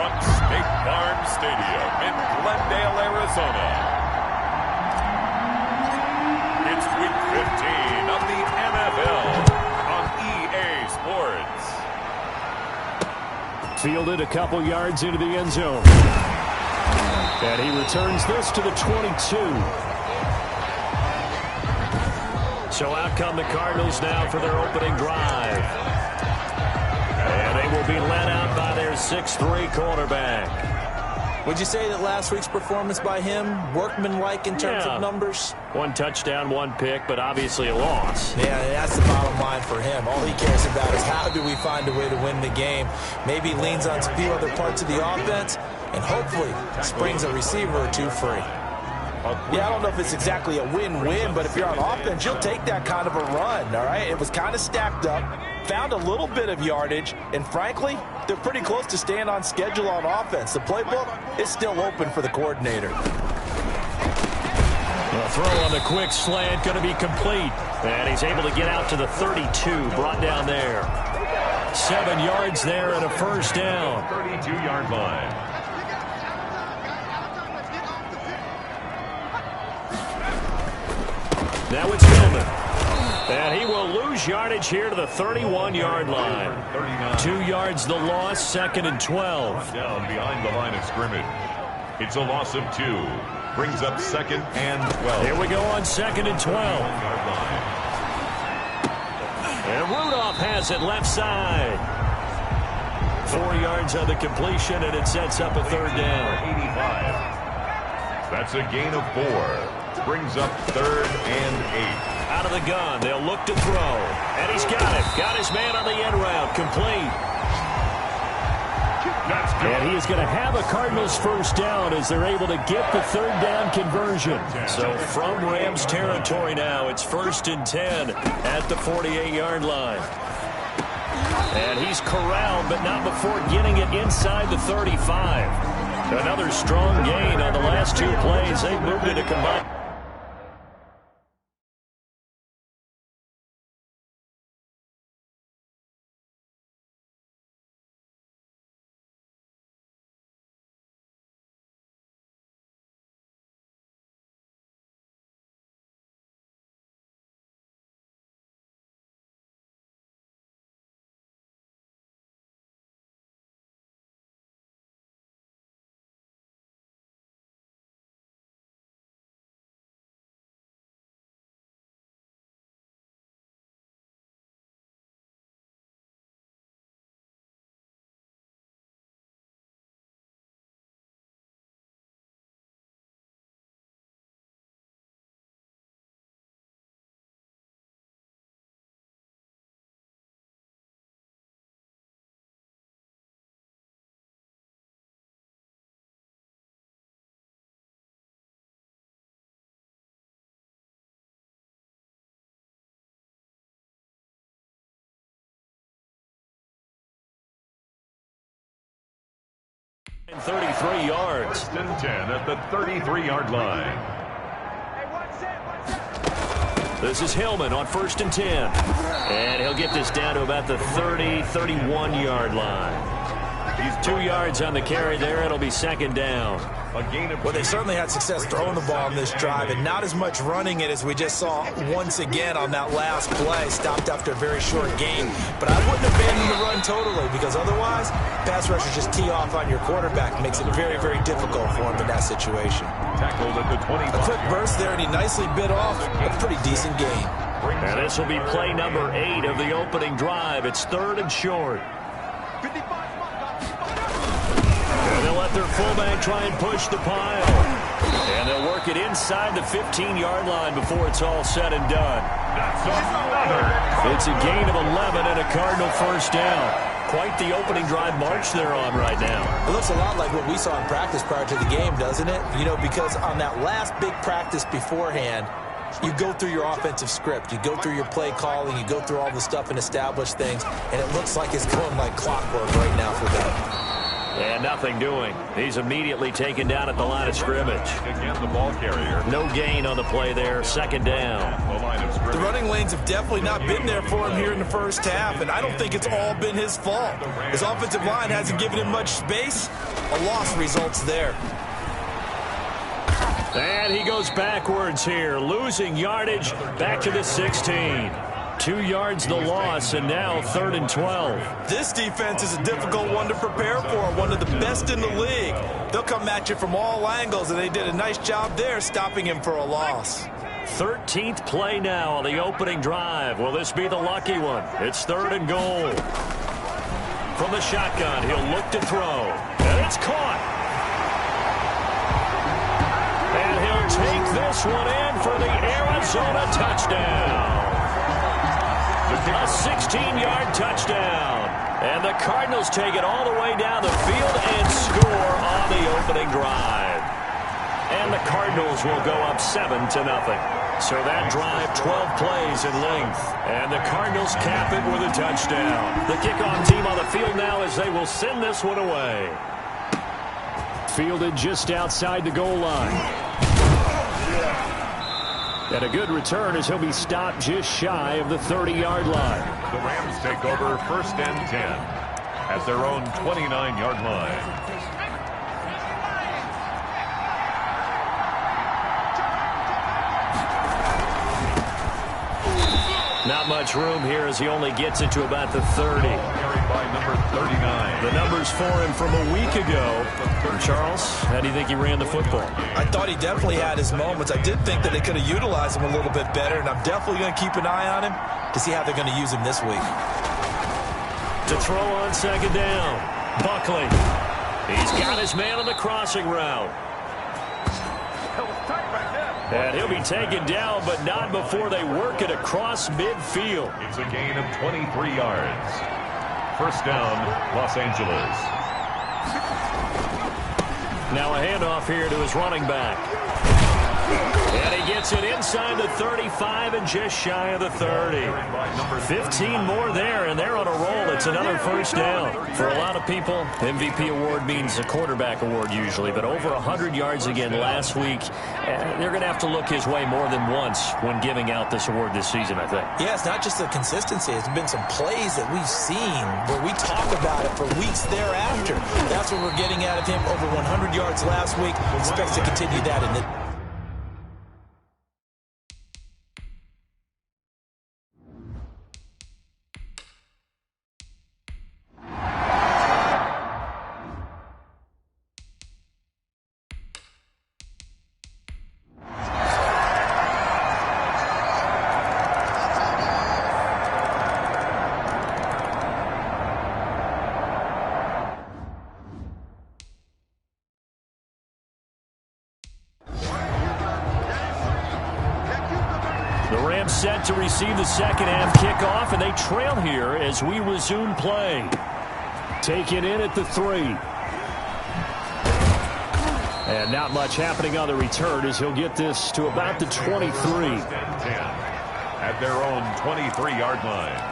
from State Farm Stadium in Glendale, Arizona. It's Week 15 of the NFL on EA Sports. Fielded a couple yards into the end zone. And he returns this to the 22. So out come the Cardinals now for their opening drive. And they will be led out by their 6'3" quarterback. Would you say that last week's performance by him, workmanlike in terms of numbers? One touchdown, one pick, but obviously a loss. Yeah, that's the bottom line for him. All he cares about is how do we find a way to win the game. Maybe leans on a few other parts of the offense, and hopefully springs a receiver or two free. Yeah, I don't know if it's exactly a win-win, but if you're on offense, you'll take that kind of a run, all right? It was kind of stacked up, found a little bit of yardage, and frankly, they're pretty close to staying on schedule on offense. The playbook is still open for the coordinator. The throw on the quick slant going to be complete. And he's able to get out to the 32, brought down there. 7 yards there and a first down. 32-yard line. Now it's Hillman. And he will lose yardage here to the 31-yard line. 2 yards the loss, 2nd and 12. Down behind the line of scrimmage. It's a loss of 2. Brings up 2nd and 12. Here we go on 2nd and 12. And Rudolph has it left side. 4 yards on the completion, and it sets up a 3rd down. 85. That's a gain of 4. Brings up 3rd and 8. Out of the gun, they'll look to throw. And he's got it. Got his man on the end route. Complete. And he is going to have a Cardinals first down as they're able to get the 3rd down conversion. So from Rams territory now, it's 1st and 10 at the 48-yard line. And he's corralled, but not before getting it inside the 35. Another strong gain on the last 2 plays. They moved it to combine. And 33 yards. 1st and 10 at the 33-yard line. This is Hillman on 1st and 10. And he'll get this down to about the 30, 31-yard line. He's 2 yards on the carry there. It'll be 2nd down. Well, they certainly had success throwing the ball in this drive, and not as much running it as we just saw once again on that last play. Stopped after a very short gain. But I wouldn't abandon the run totally, because otherwise, pass rushers just tee off on your quarterback. Makes it very, very difficult for him in that situation. Tackled at the 25. A quick burst there, and he nicely bit off a pretty decent gain. And this will be play number 8 of the opening drive. It's 3rd and short. And they'll let their fullback try and push the pile. And they'll work it inside the 15-yard line before it's all said and done. It's a gain of 11 and a Cardinal first down. Quite the opening drive march they're on right now. It looks a lot like what we saw in practice prior to the game, doesn't it? You know, because on that last big practice beforehand, you go through your offensive script. You go through your play calling. You go through all the stuff and establish things. And it looks like it's going like clockwork right now for them. And nothing doing. He's immediately taken down at the line of scrimmage. Again, the ball carrier. No gain on the play there. 2nd down. The running lanes have definitely not been there for him here in the first half, and I don't think it's all been his fault. His offensive line hasn't given him much space, A loss results there. And he goes backwards here, losing yardage back to the 16. 2 yards the loss, and now 3rd and 12. This defense is a difficult one to prepare for, one of the best in the league. They'll come at you from all angles, and they did a nice job there stopping him for a loss. 13th play now on the opening drive. Will this be the lucky one? It's 3rd and goal. From the shotgun, he'll look to throw, and it's caught. And he'll take this one in for the Arizona touchdown. A 16-yard touchdown. And the Cardinals take it all the way down the field and score on the opening drive. And the Cardinals will go up 7-0. So that drive, 12 plays in length. And the Cardinals cap it with a touchdown. The kickoff team on the field now as they will send this one away. Fielded just outside the goal line. And a good return as he'll be stopped just shy of the 30-yard line. The Rams take over 1st and 10 at their own 29-yard line. Not much room here as he only gets it to about the 30. Carried by number 39. The numbers for him from a week ago. And Charles, how do you think he ran the football? I thought he definitely had his moments. I did think that they could have utilized him a little bit better, and I'm definitely going to keep an eye on him to see how they're going to use him this week. To throw on 2nd down, Buckley. He's got his man on the crossing route. And he'll be taken down, but not before they work it across midfield. It's a gain of 23 yards. 1st down, Los Angeles. Now a handoff here to his running back. And he gets it inside the 35 and just shy of the 30. 15 more there, and they're on a roll. It's another 1st down. For a lot of people, MVP award means a quarterback award usually, but over 100 yards again last week. They're going to have to look his way more than once when giving out this award this season, I think. Yeah, it's not just the consistency. It's been some plays that we've seen where we talk about it for weeks thereafter. That's what we're getting out of him. Over 100 yards last week. Expects to continue that in the set to receive the 2nd half kickoff, and they trail here as we resume play. Taken in at the 3. And not much happening on the return as he'll get this to about the 23. At their own 23-yard line.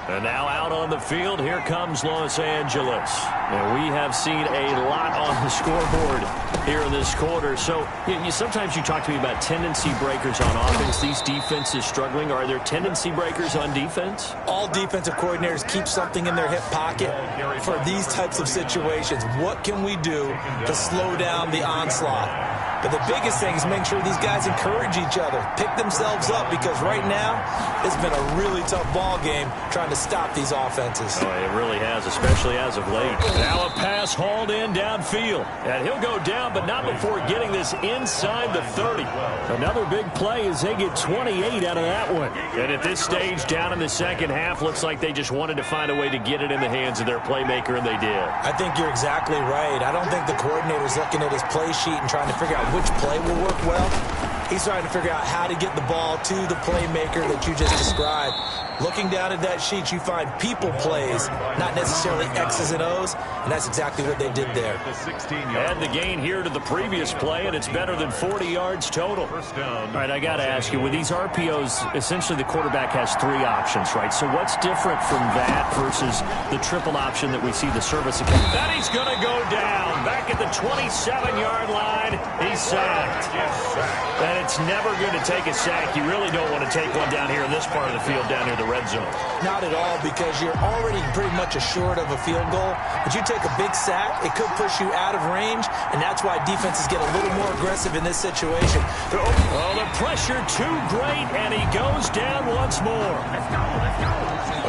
And now out on the field, here comes Los Angeles. And we have seen a lot on the scoreboard here in this quarter. So sometimes you talk to me about tendency breakers on offense. These defenses struggling. Are there tendency breakers on defense? All defensive coordinators keep something in their hip pocket for these types of situations. What can we do to slow down the onslaught? But the biggest thing is make sure these guys encourage each other, pick themselves up, because right now it's been a really tough ball game trying to stop these offenses. Oh, it really has, especially as of late. Now a pass hauled in downfield, and he'll go down, but not before getting this inside the 30. Another big play as they get 28 out of that one. And at this stage, down in the 2nd half, looks like they just wanted to find a way to get it in the hands of their playmaker, and they did. I think you're exactly right. I don't think the coordinator's looking at his play sheet and trying to figure out which play will work well. He's trying to figure out how to get the ball to the playmaker that you just described. Looking down at that sheet, you find people plays, not necessarily X's and O's, and that's exactly what they did there. And the gain here to the previous play, and it's better than 40 yards total. All right, I got to ask you, with these RPOs, essentially the quarterback has 3 options, right? So what's different from that versus the triple option that we see the service account? That he's going to go down. Back at the 27-yard line, he's sacked. And it's never good to take a sack. You really don't want to take one down here in this part of the field, down near the red zone. Not at all, because you're already pretty much assured of a field goal. But you take a big sack, it could push you out of range, and that's why defenses get a little more aggressive in this situation. Oh, the pressure too great, and he goes down once more.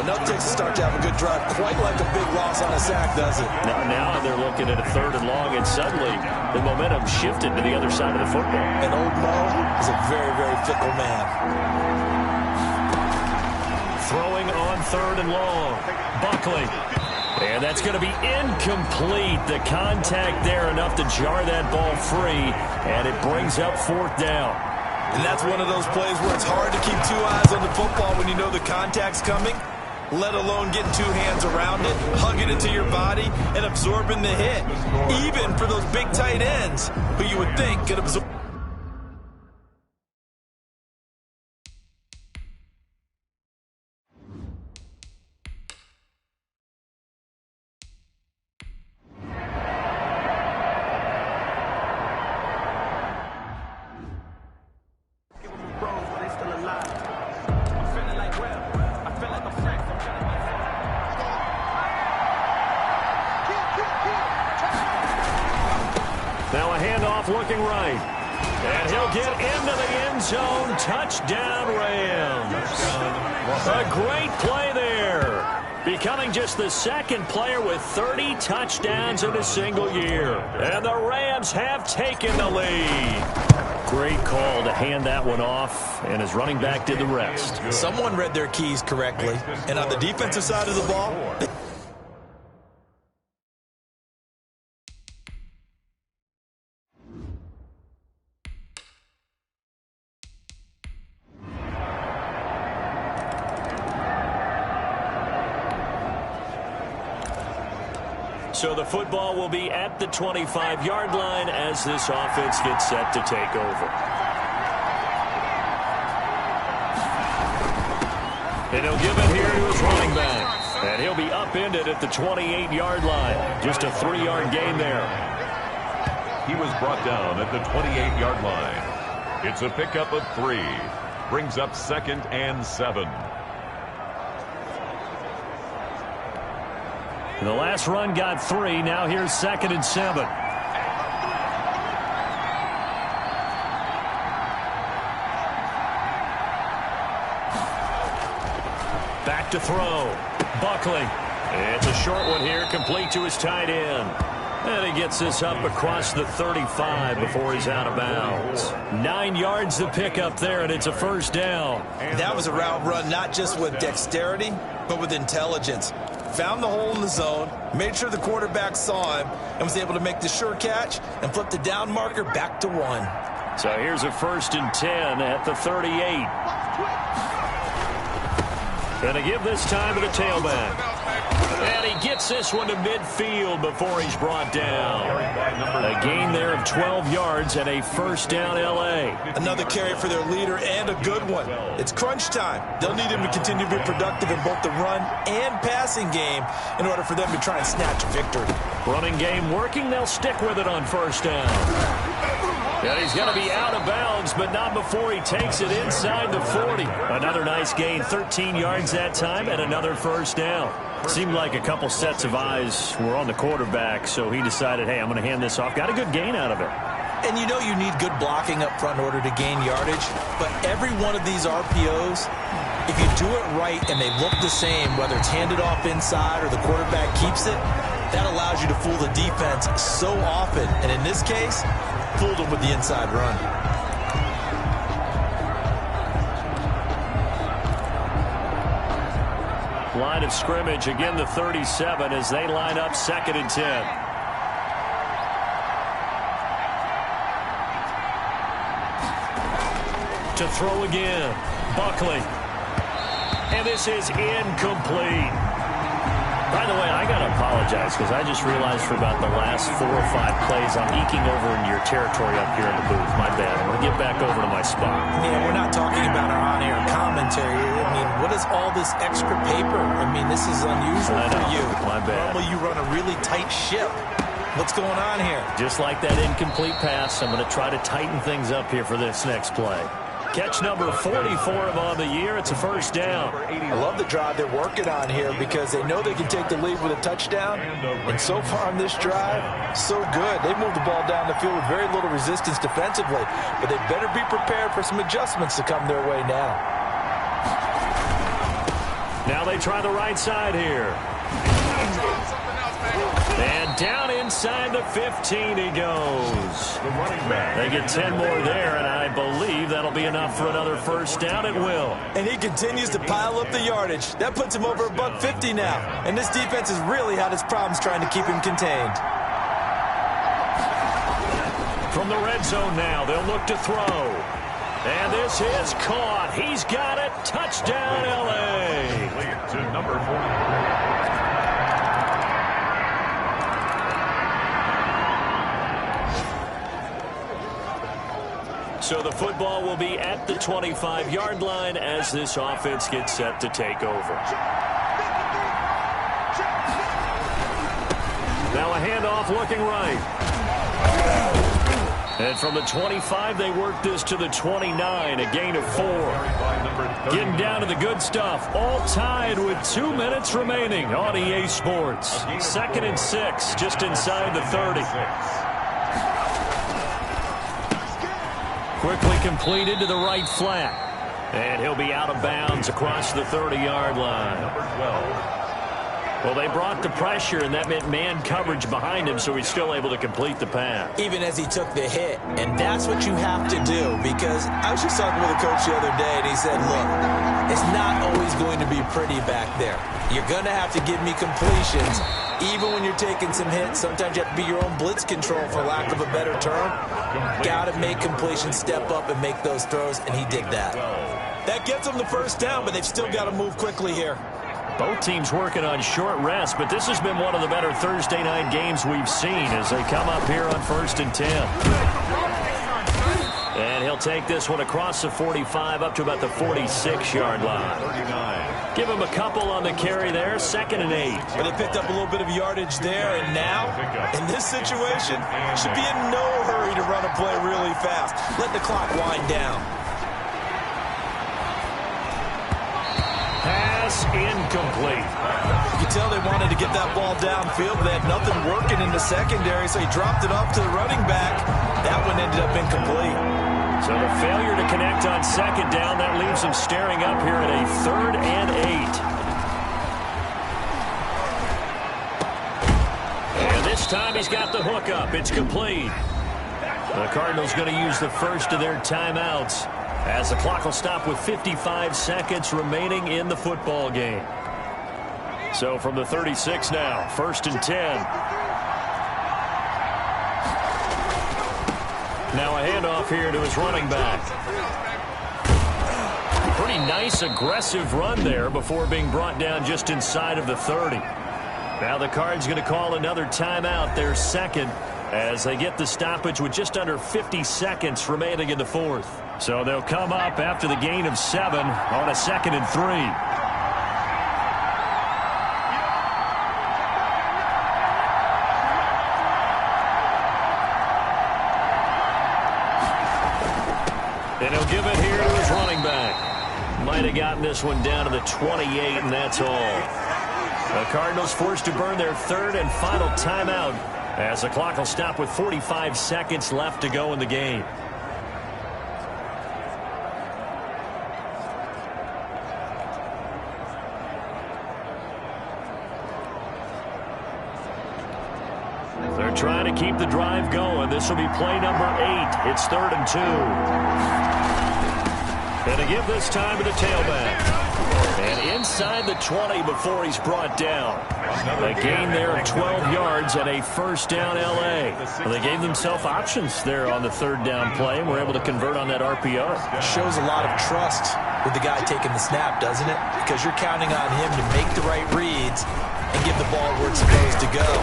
Enough takes to start to have a good drive, quite like a big loss on a sack, does it? Now they're looking at a 3rd and long, and suddenly the momentum shifted to the other side of the football. And old Mo is a very, very fickle man. Throwing on 3rd and long. Buckley. And that's going to be incomplete. The contact there enough to jar that ball free, and it brings up 4th down. And that's one of those plays where it's hard to keep 2 eyes on the football when you know the contact's coming, let alone getting 2 hands around it, hugging it to your body, and absorbing the hit. Even for those big tight ends who you would think could absorb. Now a handoff looking right. And he'll get into the end zone. Touchdown, Rams. A great play there. Becoming just the 2nd player with 30 touchdowns in a single year. And the Rams have taken the lead. Great call to hand that one off, and his running back did the rest. Someone read their keys correctly. And on the defensive side of the ball, so the football will be at the 25-yard line as this offense gets set to take over. And he'll give it here to his running back. And he'll be upended at the 28-yard line. Just a 3-yard gain there. He was brought down at the 28-yard line. It's a pickup of 3. Brings up 2nd and 7. The last run got 3. Now here's 2nd and 7. Back to throw. Buckley. It's a short one here, complete to his tight end. And he gets this up across the 35 before he's out of bounds. 9 yards to pick up there, and it's a 1st down. that was a route run not just with dexterity, but with intelligence. Found the hole in the zone, made sure the quarterback saw him, and was able to make the sure catch and flip the down marker back to 1. So here's a 1st and 10 at the 38. Going to give this time to the tailback. And he gets this one to midfield before he's brought down. A gain there of 12 yards and a 1st down L.A. Another carry for their leader and a good one. It's crunch time. They'll need him to continue to be productive in both the run and passing game in order for them to try and snatch a victory. Running game working. They'll stick with it on 1st down. And he's going to be out of bounds, but not before he takes it inside the 40. Another nice gain, 13 yards that time, and another 1st down. Seemed like a couple sets of eyes were on the quarterback, so he decided, hey, I'm going to hand this off. Got a good gain out of it. And you know you need good blocking up front in order to gain yardage, but every one of these RPOs, if you do it right and they look the same, whether it's handed off inside or the quarterback keeps it, that allows you to fool the defense so often. And in this case, fooled them with the inside run. Line of scrimmage, again the 37 as they line up 2nd and 10. To throw again, Buckley. And this is incomplete. By the way, I got to apologize because I just realized for about the last 4 or 5 plays I'm eking over into your territory up here in the booth. My bad. I'm going to get back over to my spot. Man, we're not talking about our on-air commentary. I mean, what is all this extra paper? I mean, this is unusual for you. My bad. Normally you run a really tight ship. What's going on here? Just like that incomplete pass, I'm going to try to tighten things up here for this next play. Catch number 44 on the year. It's a first down. I love the drive they're working on here because they know they can take the lead with a touchdown. And so far on this drive, so good. They moved the ball down the field with very little resistance defensively. But they better be prepared for some adjustments to come their way now. Now they try the right side here. And down inside the 15 he goes. They get 10 more there, and I believe that'll be enough for another first down. It will. And he continues to pile up the yardage. That puts him over $150 now. And this defense has really had its problems trying to keep him contained. From the red zone now, they'll look to throw. And this is caught. He's got it. Touchdown, L.A. To number 43. So the football will be at the 25-yard line as this offense gets set to take over. Now a handoff looking right. And from the 25, they work this to the 29, a gain of 4. Getting down to the good stuff, all tied with 2 minutes remaining on EA Sports. 2nd and 6, just inside the 30. Quickly completed to the right flat. And he'll be out of bounds across the 30-yard line. Number 12. Well, they brought the pressure, and that meant man coverage behind him, so he's still able to complete the pass. Even as he took the hit. And that's what you have to do, because I was just talking with a coach the other day, and he said, look, it's not always going to be pretty back there. You're going to have to give me completions. Even when you're taking some hits, sometimes you have to be your own blitz control, for lack of a better term. Got to make completions, step up, and make those throws, and he did that. That gets them the first down, but they've still got to move quickly here. Both teams working on short rest, but this has been one of the better Thursday night games we've seen as they come up here on 1st and 10. And he'll take this one across the 45 up to about the 46-yard line. 39. Give him a couple on the carry there, 2nd and 8. But they picked up a little bit of yardage there, and now, in this situation, should be in no hurry to run a play really fast. Let the clock wind down. Pass incomplete. You can tell they wanted to get that ball downfield, but they had nothing working in the secondary, so he dropped it off to the running back. That one ended up incomplete. So the failure to connect on 2nd down, that leaves him staring up here at a 3rd and 8. And this time he's got the hook up. It's complete. The Cardinals going to use the first of their timeouts, as the clock will stop with 55 seconds remaining in the football game. So from the 36 now, 1st and 10. Now a handoff here to his running back. Pretty nice aggressive run there before being brought down just inside of the 30. Now the Cards going to call another timeout, their 2nd, as they get the stoppage with just under 50 seconds remaining in the 4th. So they'll come up after the gain of 7 on a 2nd and 3. And he'll give it here to his running back. Might have gotten this one down to the 28, and that's all. The Cardinals forced to burn their 3rd and final timeout, as the clock will stop with 45 seconds left to go in the game. They're trying to keep the drive going. This will be play number 8. It's 3rd and 2. And to give this time to the tailback. And inside the 20 before he's brought down. A gain there of 12 yards and a first down L.A. Well, they gave themselves options there on the 3rd down play and were able to convert on that RPO. Shows a lot of trust with the guy taking the snap, doesn't it? Because you're counting on him to make the right reads and give the ball where it's supposed to go.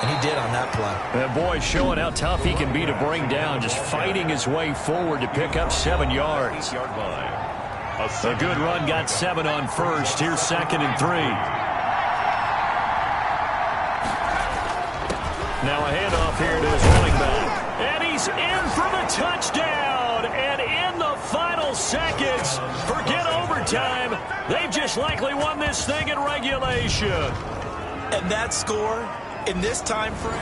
And he did on that play. That boy showing how tough he can be to bring down, just fighting his way forward to pick up 7 yards. A good run, got 7 on 1st. Here's 2nd and 3. Now a handoff here to his running back. And he's in for the touchdown. And in the final seconds, forget overtime. They've just likely won this thing in regulation. And that score in this time frame.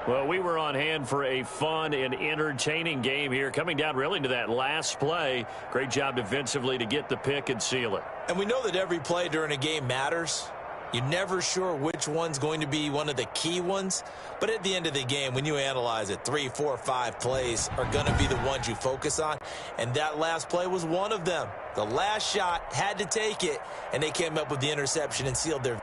Well, we were on hand for a fun and entertaining game here. Coming down really to that last play. Great job defensively to get the pick and seal it. And we know that every play during a game matters. You're never sure which one's going to be one of the key ones. But at the end of the game, when you analyze it, 3, 4, 5 plays are going to be the ones you focus on. And that last play was one of them. The last shot had to take it, and they came up with the interception and sealed their.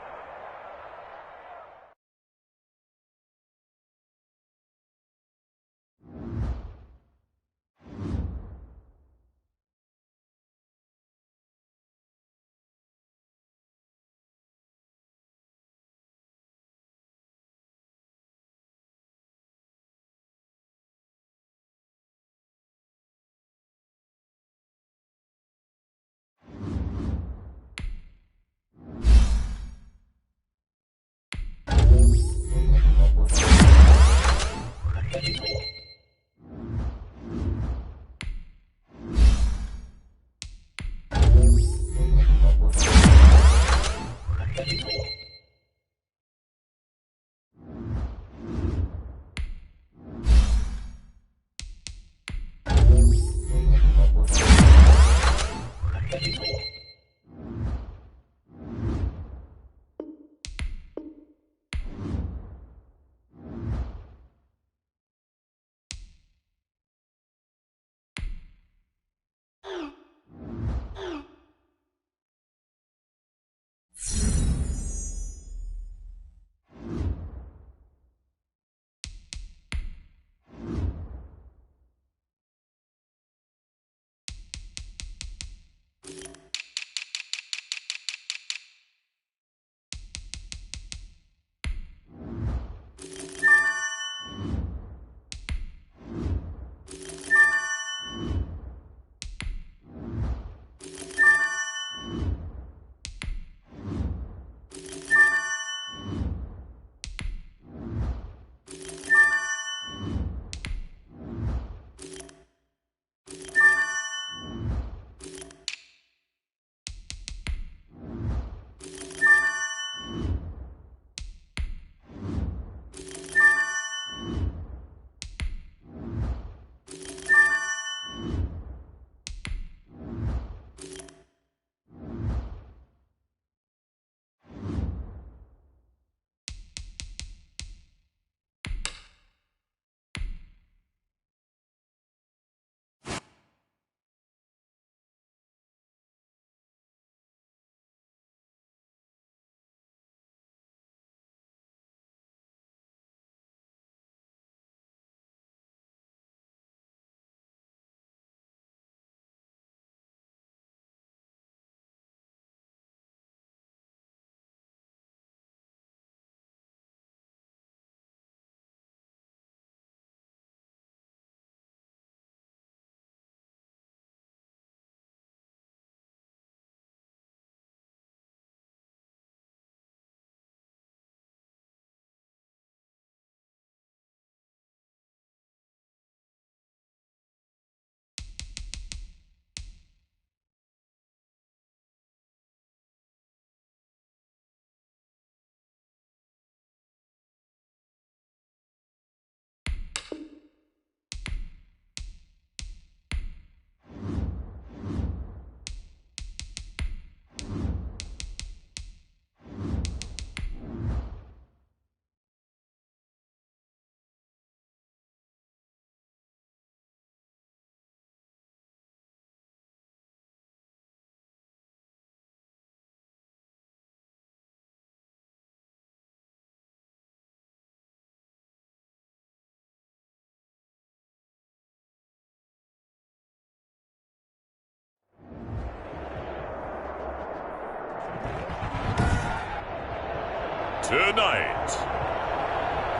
Tonight,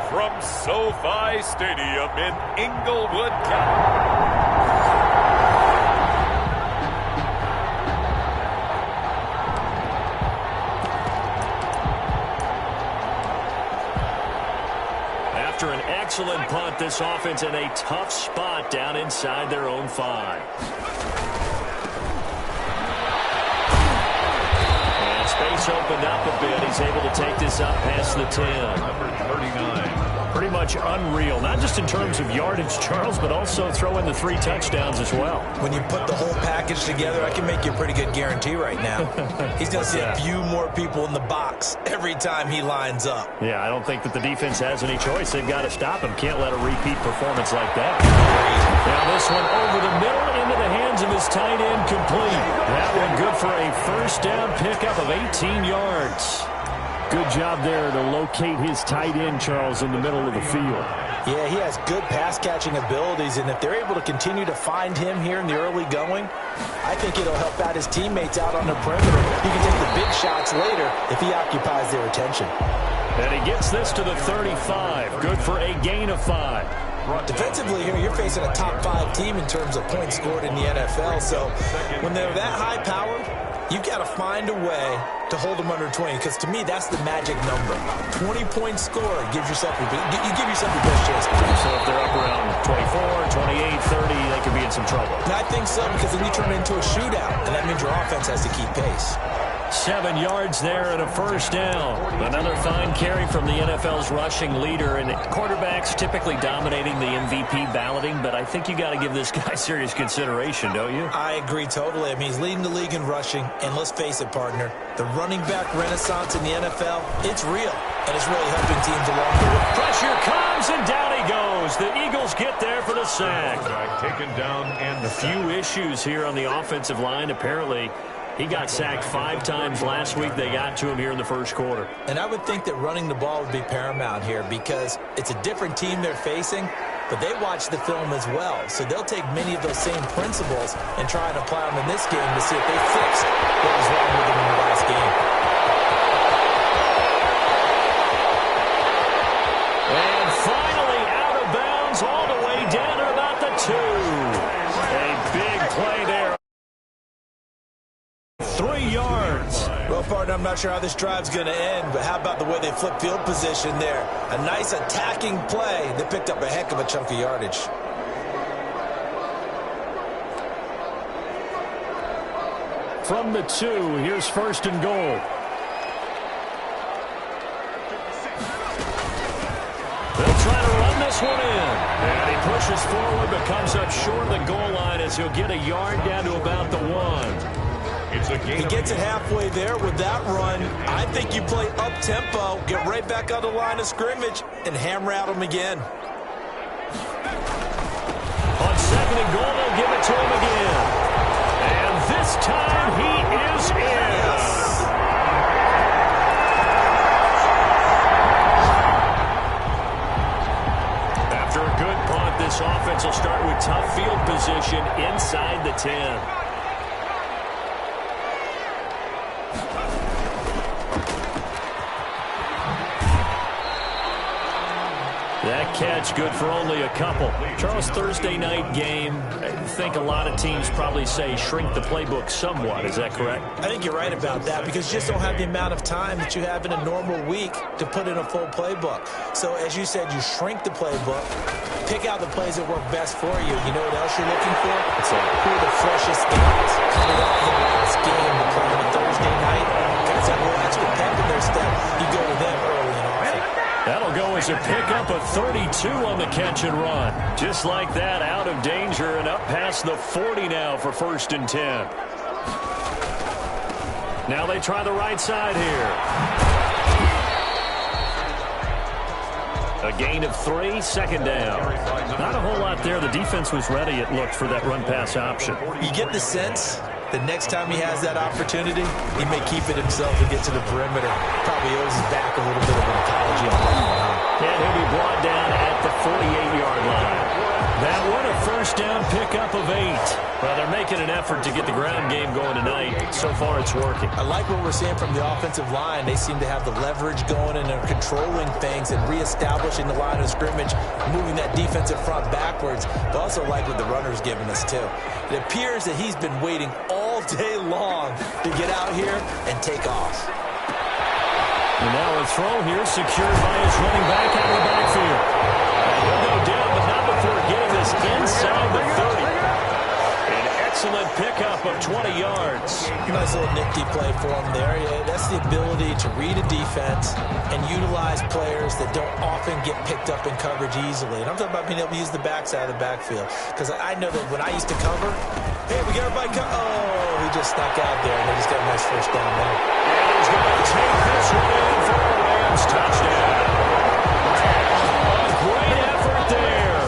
from SoFi Stadium in Inglewood, California. excellent punt. This offense in a tough spot down inside their own 5. And space opened up a bit. He's able to take this up past the 10. Number 39. Pretty much unreal, not just in terms of yardage, Charles, but also throw in the 3 touchdowns as well. When you put the whole package together, I can make you a pretty good guarantee right now. He's going to see a few more people in the box every time he lines up. Yeah, I don't think that the defense has any choice. They've got to stop him. Can't let a repeat performance like that. Now this one over the middle into the hands of his tight end, complete. That one good for a first down pickup of 18 yards. Good job there to locate his tight end, Charles, in the middle of the field. Yeah, he has good pass-catching abilities, and if they're able to continue to find him here in the early going, I think it'll help out his teammates out on the perimeter. He can take the big shots later if he occupies their attention. And he gets this to the 35. Good for a gain of 5. Defensively here, you're facing a top 5 team in terms of points scored in the NFL, so when they're that high-powered, you've got to find a way to hold them under 20, because to me, that's the magic number. 20 points scored gives yourself you give yourself the best chance to win. So if they're up around 24, 28, 30, they could be in some trouble. And I think so, because then you turn it into a shootout, and that means your offense has to keep pace. 7 yards there and a first down. Another fine carry from the NFL's rushing leader, and quarterbacks typically dominating the MVP balloting, but I think you got to give this guy serious consideration, don't you? I agree totally. I mean, he's leading the league in rushing, and let's face it, partner, the running back renaissance in the NFL, it's real, and it's really helping teams along the way. Pressure comes, and down he goes. The Eagles get there for the sack. Taken down and a few issues here on the offensive line, apparently. He got sacked 5 times last week. They got to him here in the first quarter. And I would think that running the ball would be paramount here because it's a different team they're facing, but they watch the film as well. So they'll take many of those same principles and try and apply them in this game to see if they fixed what was wrong with them in the last game. And finally out of bounds all the way down to about the 2. A big play there. 3 yards. Well, partner, I'm not sure how this drive's going to end, but how about the way they flip field position there? A nice attacking play that picked up a heck of a chunk of yardage. From the 2, here's first and goal. They'll try to run this one in. And he pushes forward but comes up short of the goal line as he'll get a yard down to about the 1. He gets it halfway there with that run. I think you play up-tempo, get right back on the line of scrimmage, and hammer at him again. On 2nd and goal, they'll give it to him again. And this time he is in. After a good punt, this offense will start with tough field position inside the 10. That catch good for only a couple. Charles, Thursday night game, I think a lot of teams probably say shrink the playbook somewhat. Is that correct? I think you're right about that because you just don't have the amount of time that you have in a normal week to put in a full playbook. So as you said, you shrink the playbook, pick out the plays that work best for you. You know what else you're looking for? Who are the freshest guys coming off the last game to play on a Thursday night? Guys that will extra pep in their step. You go to them early and often. That'll go as a pickup of 32 on the catch and run. Just like that, out of danger and up past the 40 now for 1st and 10. Now they try the right side here. A gain of 3, 2nd down. Not a whole lot there. The defense was ready, it looked, for that run-pass option. You get the sense the next time he has that opportunity, he may keep it himself and get to the perimeter. Probably owes his back a little bit of an apology on that one. And he'll be brought down at the 48-yard line. That one, a first down pickup of 8. Well, they're making an effort to get the ground game going tonight. So far, it's working. I like what we're seeing from the offensive line. They seem to have the leverage going and they're controlling things and reestablishing the line of scrimmage, moving that defensive front backwards. But also like what the runner's giving us, too. It appears that he's been waiting all day long to get out here and take off. And now a throw here secured by his running back out of the backfield. And this inside the 30. An excellent pickup of 20 yards. Nice little nifty play for him there. Yeah, that's the ability to read a defense and utilize players that don't often get picked up in coverage easily. And I'm talking about being able to use the backside of the backfield. Because I know that when I used to cover, hey, we got everybody oh, he just snuck out there, and they just got a nice first down there. And he's going to take this one in for a Rams touchdown. A great effort there.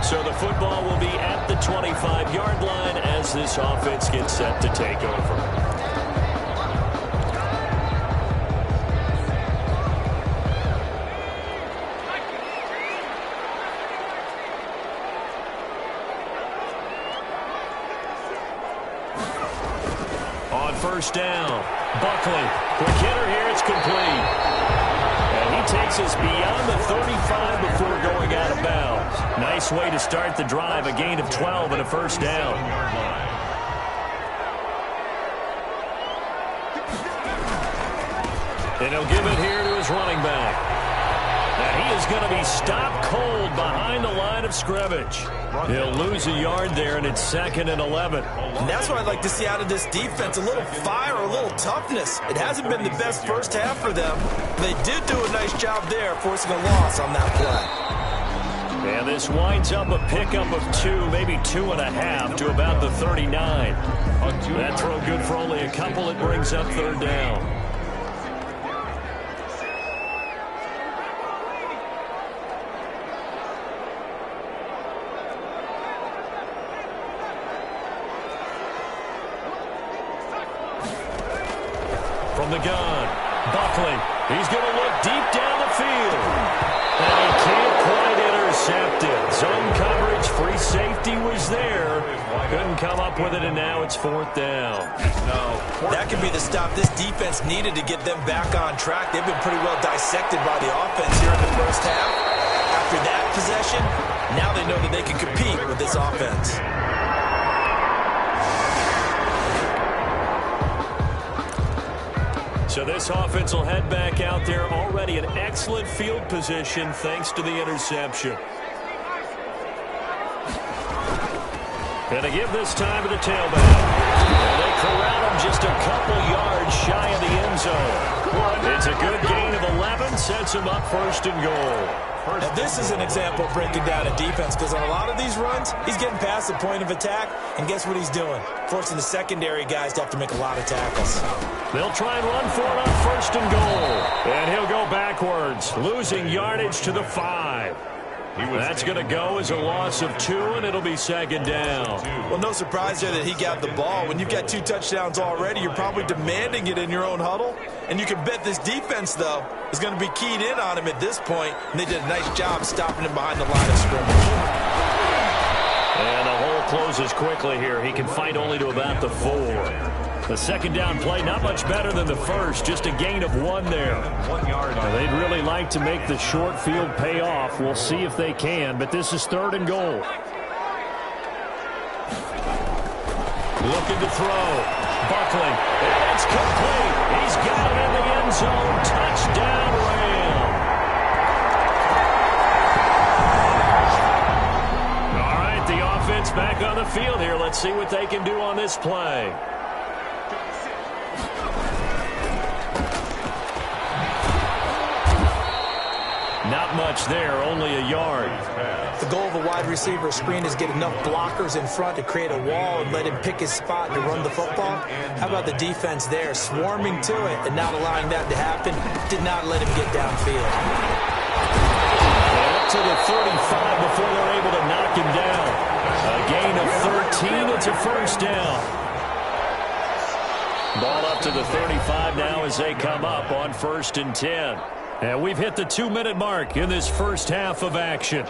So the football will be at the 25-yard line as this offense gets set to take over. On first down, Buckley. Quick hitter here, it's complete. And he takes us beyond the 35 before going out of bounds. Nice way to start the drive, a gain of 12 and a first down. And he'll give it here to his running back. And he is going to be stopped cold behind the line of scrimmage. He'll lose a yard there, and it's 2nd and 11. And that's what I'd like to see out of this defense, a little fire, a little toughness. It hasn't been the best first half for them. They did do a nice job there, forcing a loss on that play. And this winds up a pickup of 2, maybe 2.5 to about the 39. That throw good for only a couple. It brings up 3rd down. From the gun, Buckley. He's going to look deep down the field. And he can't quite intercept it. Zone coverage, free safety was there. Couldn't come up with it, and now it's 4th down. That could be the stop this defense needed to get them back on track. They've been pretty well dissected by the offense here in the first half. After that possession, now they know that they can compete with this offense. So this offense will head back out there, already in excellent field position thanks to the interception. And to give this time to the tailback. And they corral him just a couple yards shy of the end zone. It's a good gain of 11, sets him up 1st and goal. Now this is an example of breaking down a defense, because on a lot of these runs, he's getting past the point of attack, and guess what he's doing? Forcing the secondary guys to have to make a lot of tackles. They'll try and run for it on 1st and goal. And he'll go backwards, losing yardage to the 5. That's going to go as a loss of 2, and it'll be 2nd down. Well, no surprise there that he got the ball. When you've got 2 touchdowns already, you're probably demanding it in your own huddle. And you can bet this defense, though, is going to be keyed in on him at this point. And they did a nice job stopping him behind the line of scrimmage. And the hole closes quickly here. He can fight only to about the 4. The 2nd down play, not much better than the first, just a gain of 1 there. 1 yard. They'd really like to make the short field pay off. We'll see if they can, but this is 3rd and goal. Looking to throw. Buckley. And it's complete. He's got it in the end zone. Touchdown, Ram. All right, the offense back on the field here. Let's see what they can do on this play. Not much there, only a yard. The goal of a wide receiver screen is get enough blockers in front to create a wall and let him pick his spot to run the football. How about the defense there, swarming to it and not allowing that to happen? Did not let him get downfield. And up to the 35 before they're able to knock him down. A gain of 13, it's a 1st down. Ball up to the 35 now as they come up on 1st and 10. And we've hit the 2-minute mark in this first half of action.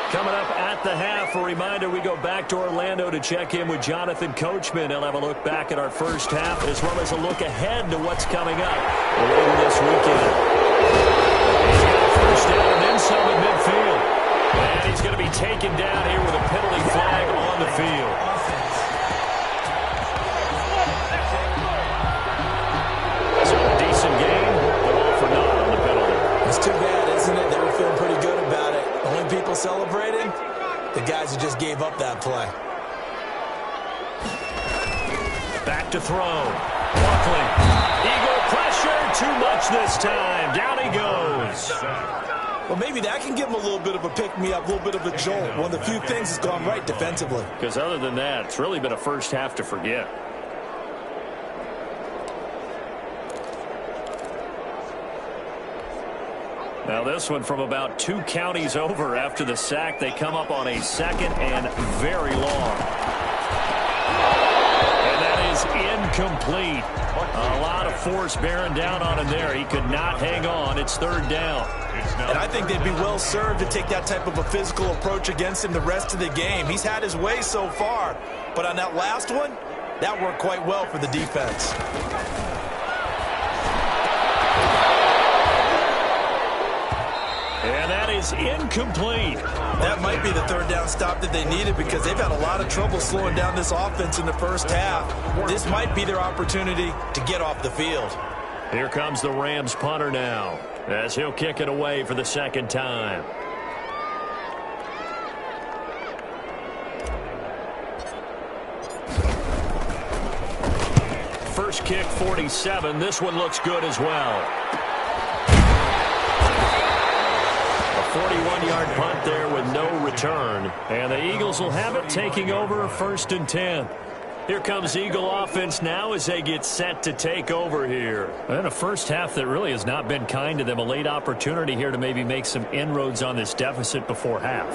Coming up at the half, a reminder, we go back to Orlando to check in with Jonathan Coachman. He'll have a look back at our first half as well as a look ahead to what's coming up later this weekend. He's got a 1st down and then some at midfield. And he's going to be taken down here with a penalty flag on the field. It's too bad, isn't it? They were feeling pretty good about it. Only people celebrating, the guys who just gave up that play. Back to throw. Buckley. Eagle pressure. Too much this time. Down he goes. Well, maybe that can give him a little bit of a pick-me-up, a little bit of a jolt. One of the few things that's gone right defensively. Because other than that, it's really been a first half to forget. Now this one from about 2 counties over after the sack. They come up on a 2nd and very long. And that is incomplete. A lot of force bearing down on him there. He could not hang on. It's 3rd down. And I think they'd be well served to take that type of a physical approach against him the rest of the game. He's had his way so far. But on that last one, that worked quite well for the defense. And that is incomplete. That might be the 3rd down stop that they needed because they've had a lot of trouble slowing down this offense in the first half. This might be their opportunity to get off the field. Here comes the Rams punter now as he'll kick it away for the 2nd time. First kick 47. This one looks good as well. 41-yard punt there with no return. And the Eagles will have it, taking over 1st and 10. Here comes Eagle offense now as they get set to take over here. And a first half that really has not been kind to them. A late opportunity here to maybe make some inroads on this deficit before half.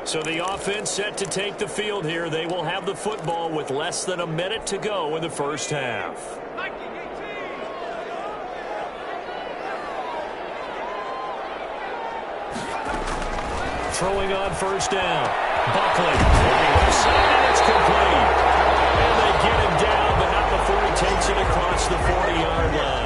So the offense set to take the field here. They will have the football with less than a minute to go in the first half. Throwing on 1st down. Buckley. Left side, and it's complete. And they get him down, but not before he takes it across the 40-yard line.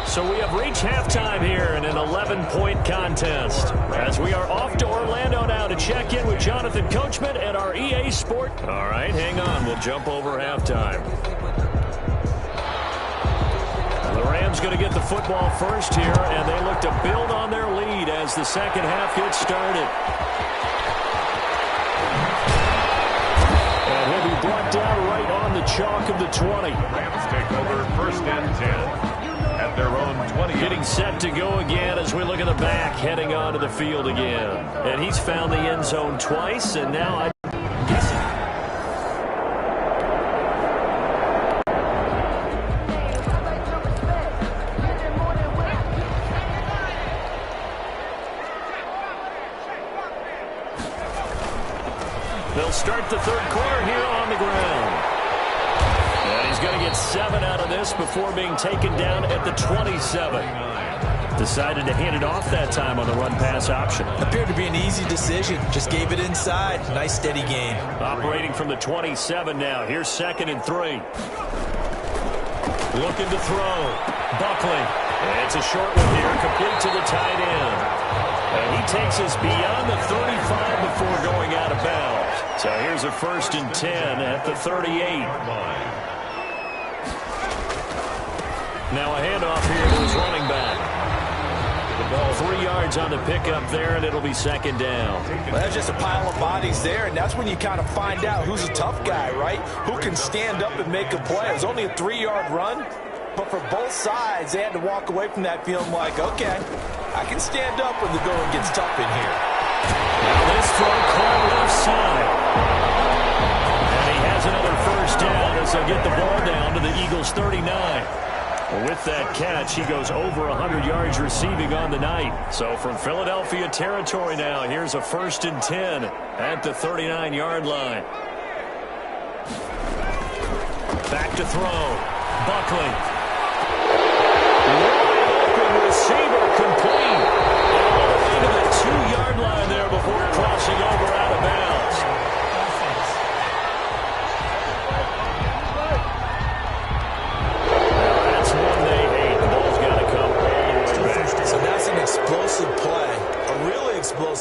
So we have reached halftime here in an 11-point contest. As we are off to Orlando now to check in with Jonathan Coachman at our EA Sport. All right, hang on. We'll jump over halftime. The Rams going to get the football first here, and they look to build on their lead as the 2nd half gets started. And he'll be brought down right on the chalk of the 20. Rams take over 1st and 10. At their own 20. Getting set to go again as we look at the back, heading onto the field again. And he's found the end zone twice, and now I guess they'll start the 3rd quarter here on the ground. And he's going to get 7 out of this before being taken down at the 27. Decided to hand it off that time on the run-pass option. Appeared to be an easy decision. Just gave it inside. Nice, steady game. Operating from the 27 now. Here's 2nd and 3. Looking to throw. Buckley. And it's a short one here, complete to the tight end. And he takes us beyond the 35 before going out of bounds. So here's a 1st and 10 at the 38. Now a handoff here to his running back. The ball 3 yards on the pickup there, and it'll be 2nd down. Well, that's just a pile of bodies there, and that's when you kind of find out who's a tough guy, right? Who can stand up and make a play. It was only a 3-yard run, but for both sides, they had to walk away from that feeling like, okay, I can stand up when the going gets tough in here. Now this throw called left side. And he has another 1st down as they'll get the ball down to the Eagles' 39. With that catch, he goes over 100 yards receiving on the night. So from Philadelphia territory now, here's a 1st and 10 at the 39-yard line. Back to throw. Buckley.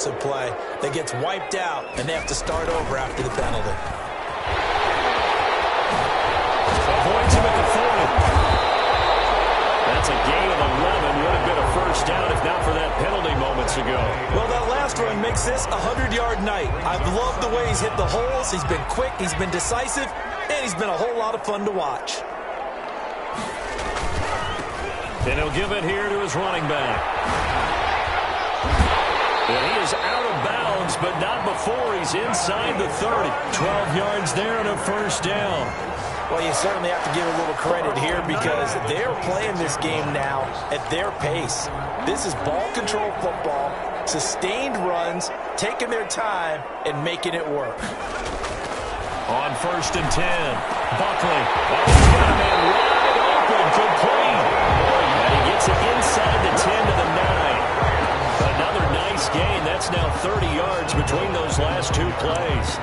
explosive play that gets wiped out, and they have to start over after the penalty. Avoids him at the 40. That's a gain of 11. Would have been a first down if not for that penalty moments ago. Well, that last run makes this a 100-yard night. I've loved the way he's hit the holes. He's been quick, he's been decisive, and he's been a whole lot of fun to watch. And he'll give it here to his running back. And he is out of bounds, but not before he's inside the 30. 12 yards there and a first down. Well, you certainly have to give a little credit here because they're playing this game now at their pace. This is ball control football, sustained runs, taking their time, and making it work. On 1st and 10, Buckley. Oh, he's got a man wide open, complete. And he gets it inside the 10 to the 9. Another nice gain. That's now 30 yards between those last two plays.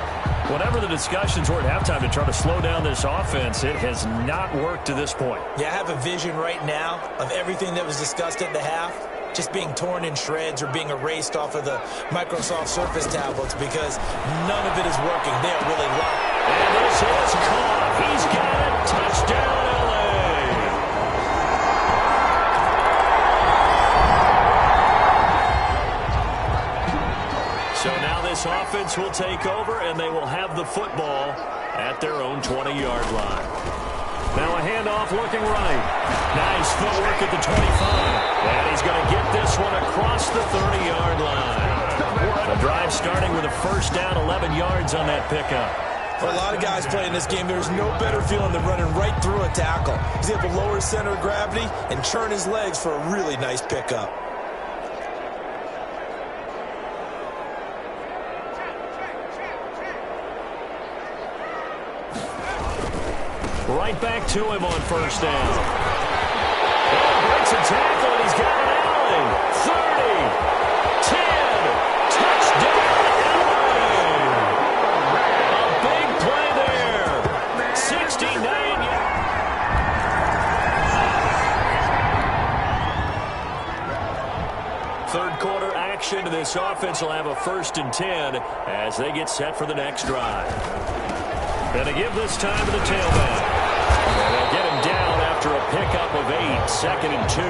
Whatever the discussions were at halftime to try to slow down this offense, it has not worked to this point. Yeah, I have a vision right now of everything that was discussed at the half just being torn in shreds or being erased off of the Microsoft Surface tablets because none of it is working. They are really locked. And this is caught. He's got it. Touchdown, LA. So now this offense will take over, and they will have the football at their own 20-yard line. Now a handoff looking right. Nice footwork at the 25. And he's going to get this one across the 30-yard line. The drive starting with a first down, 11 yards on that pickup. For a lot of guys playing this game, there's no better feeling than running right through a tackle. He's able to lower his center of gravity and churn his legs for a really nice pickup. Right back to him on first down. Oh, breaks a tackle, and he's got an alley. 30, 10, touchdown, LA. A big play there. 69 yards. Third quarter action to this offense will have a 1st and 10 as they get set for the next drive. And they give this time to the tailback. And they'll get him down after a pickup of 8, 2nd and 2.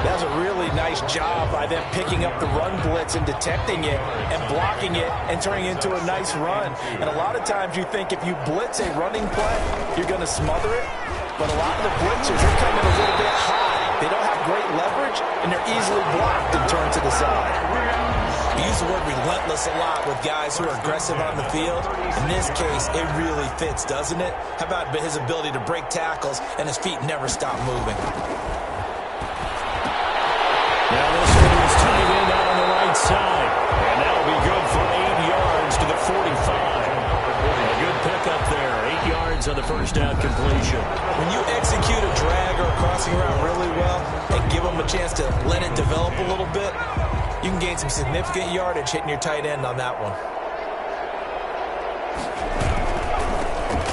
That was a really nice job by them picking up the run blitz and detecting it and blocking it and turning it into a nice run. And a lot of times you think if you blitz a running play, you're going to smother it. But a lot of the blitzers, they come in a little bit high. They don't have great leverage, and they're easily blocked and turned to the side. We use the word relentless a lot with guys who are aggressive on the field. In this case, it really fits, doesn't it? How about his ability to break tackles and his feet never stop moving? Now this one is tight end out on the right side. And that'll be good for 8 yards to the 45. A good pickup there. 8 yards on the first down completion. When you execute a drag or a crossing route really well and give them a chance to let it develop a little bit, you can gain some significant yardage hitting your tight end on that one.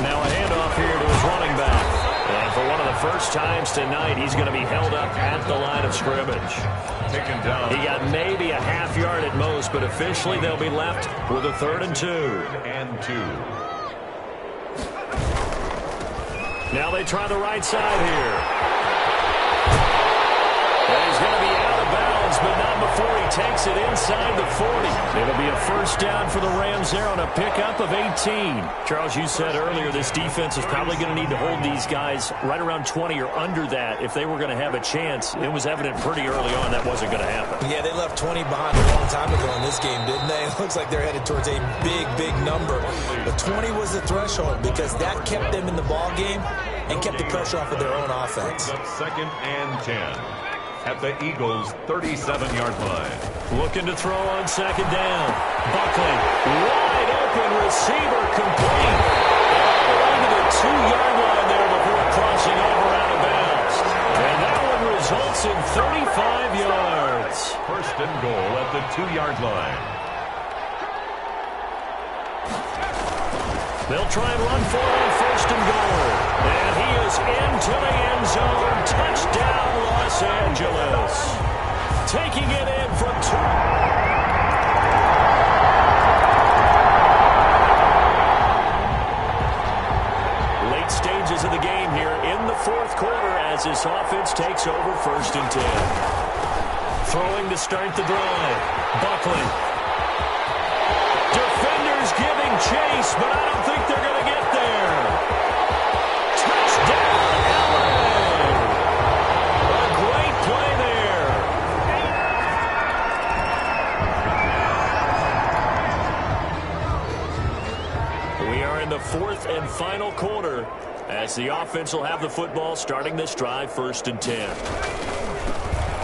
Now a handoff here to his running back. And for one of the first times tonight, he's going to be held up at the line of scrimmage. Taken down. He got maybe a half yard at most, but officially they'll be left with a 3rd and 2. And 2. Now they try the right side here. And he's going to be out of bounds, but not before he takes it inside the 40. It'll be a first down for the Rams there on a pickup of 18. Charles, you said earlier this defense is probably going to need to hold these guys right around 20 or under that if they were going to have a chance. It was evident pretty early on that wasn't going to happen. Yeah, they left 20 behind a long time ago in this game, didn't they? It looks like they're headed towards a big, big number. But 20 was the threshold because that kept them in the ball game and kept the pressure off of their own offense. 2nd and 10. At the Eagles' 37-yard line. Looking to throw on 2nd down. Buckley, wide open receiver, complete. All the way to the 2-yard line there before crossing over out of bounds. And that one results in 35 yards. 1st and goal at the 2-yard line. They'll try and run for it on 1st and goal. And he is into the end zone. Touchdown, Los Angeles. Taking it in from 2. this offense takes over 1st and 10. Throwing to start the drive. Buckley. Defenders giving chase, but I don't think they're going to get there. Touchdown, LA! A great play there. We are in the 4th and final quarter as the offense will have the football starting this drive 1st and 10.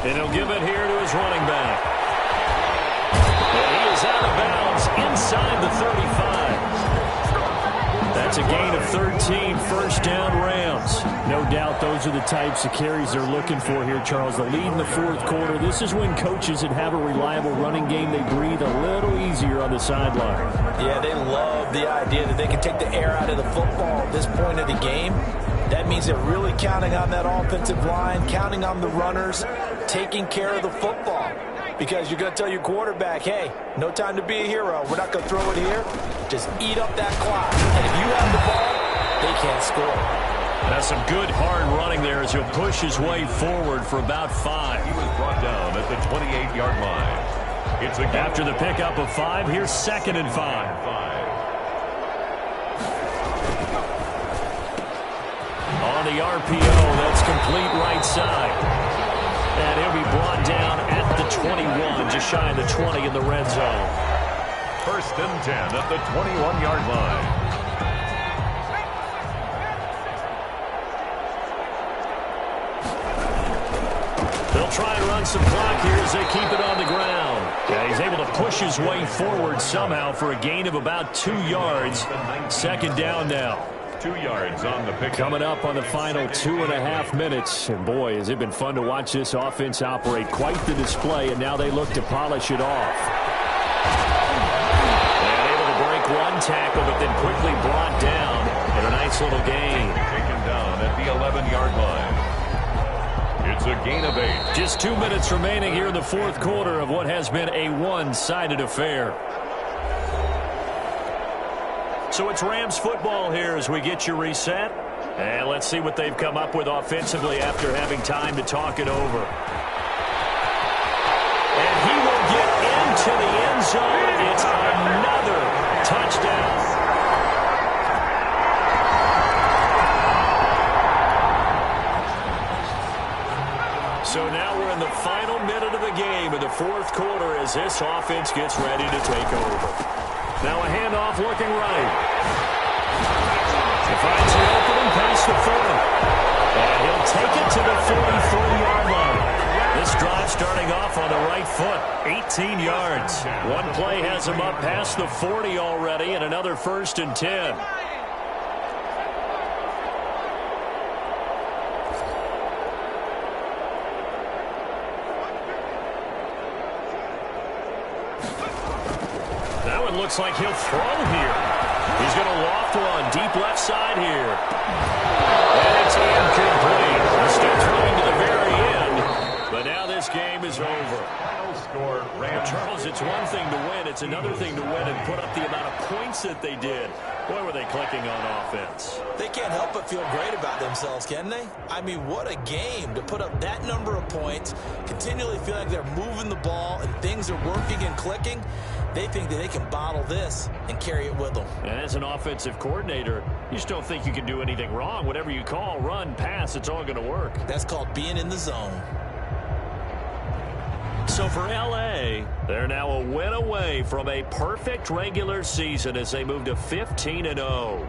And he'll give it here to his running back. And he is out of bounds inside the 35. That's a gain of 13, 1st down Rams. No doubt those are the types of carries they're looking for here, Charles. The lead in the 4th quarter. This is when coaches that have a reliable running game, they breathe a little easier on the sideline. Yeah, they love the idea that they can take the air out of the football at this point of the game. That means they're really counting on that offensive line, counting on the runners, taking care of the football. Because you're going to tell your quarterback, hey, no time to be a hero. We're not going to throw it here. Just eat up that clock. And if you have the ball, they can't score. That's some good hard running there as he'll push his way forward for about 5. He was brought down at the 28-yard line. It's a After the pickup of 5, here's 2nd and 5. On the RPO, that's complete right side. And he'll be brought down at the 21, just shy of the 20 in the red zone. 1st and 10 at the 21-yard line. They'll try and run some clock here as they keep it on the ground. Yeah, he's able to push his way forward somehow for a gain of about 2 yards. 2nd down now. 2 yards on the pick. Coming up on the final 2.5 minutes. And boy, has it been fun to watch this offense operate. Quite the display, and now they look to polish it off. And able to break one tackle, but then quickly brought down in a nice little gain. Taken down at the 11-yard line. It's a gain of 8. Just 2 minutes remaining here in the 4th quarter of what has been a one-sided affair. So it's Rams football here as we get you reset. And let's see what they've come up with offensively after having time to talk it over. And he will get into the end zone. It's another touchdown. So now we're in the final minute of the game in the 4th quarter as this offense gets ready to take over. Now a handoff looking right. He finds the opening past the 40. And he'll take it to the 43-yard line. This drive starting off on the right foot. 18 yards. One play has him up past the 40 already, and another 1st and 10. Looks like he'll throw here. He's going to loft one deep left side here. And it's incomplete. He's still throwing to the very end. But now this game is over. Final score, Rams. Charles, it's one thing to win. It's another thing to win and put up the amount of points that they did. Boy, were they clicking on offense. They can't help but feel great about themselves, can they? I mean, what a game to put up that number of points, continually feel like they're moving the ball and things are working and clicking. They think that they can bottle this and carry it with them. And as an offensive coordinator, you just don't think you can do anything wrong. Whatever you call, run, pass, it's all going to work. That's called being in the zone. So for L.A., they're now a win away from a perfect regular season as they move to 15-0.